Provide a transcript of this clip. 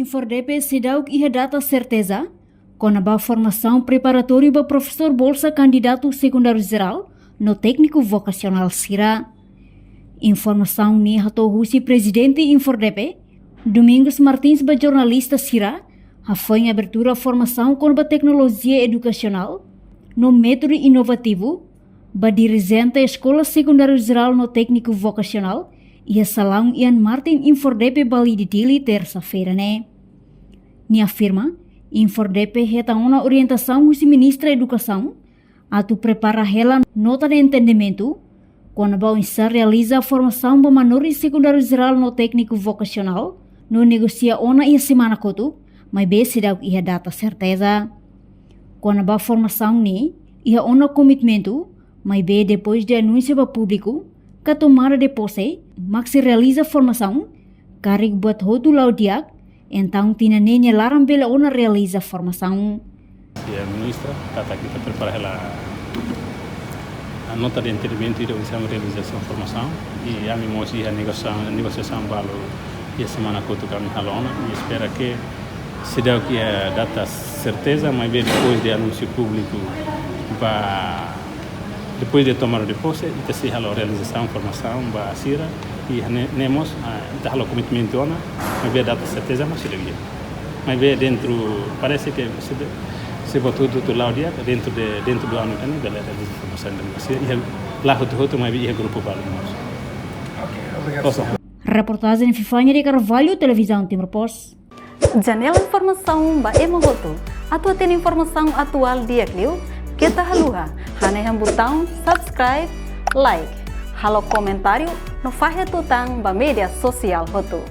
InforDP sedauk ia data certeza, konaba formação preparatória para professor bolsa candidato secundário geral no técnico vocacional Sira. Informação ni hato husi presidente InforDP, Domingos Martins ba jornalista Sira, foi abertura formação com tecnologia educacional no método inovativo ba dirigente escola secundário geral no técnico vocacional e salão Ian Martin InforDP Bali de Tili terça-feira, né? Ni afirma, InforDP reta uma orientação do ministra da Educação, a tu prepara ela nota de entendimento, quando vai realiza a formação para menores secundário geral no técnico vocacional, no negocia ona e semana kotu, mas bem se dá ia data certeza. Quando vai formação ni, ia ona comitimento, mas bem depois de anúncio para público, que tomara de posse, mas se realiza a formação, carig buat hotu laudiak, então tina nenya larang bela ona realiza a formação. A ministra está aqui para preparar a nota de entendimento e a realização da formação e a mim a negociação valor e a semana que eu kami halona e espera que se dê aqui a data certeza, mas bem depois do anúncio público depois de tomar de posse e se a realização da formação para a Sira e nemos a comitimento ona mas bem data certeza mas se dê mas bem dentro parece que se botou do lado dia dentro do ano também da realização da formação e lá outro mas bem grupo para nós. Obrigado. Reportagem Fifanya de Carvalho, Televisão Timor Post. Janela informação ba emohoto. Atua tem informação atual dia kliu. Kita haluha, haneham botão subscribe, like, halo comentário no faixa tutang ba media sosial hotu.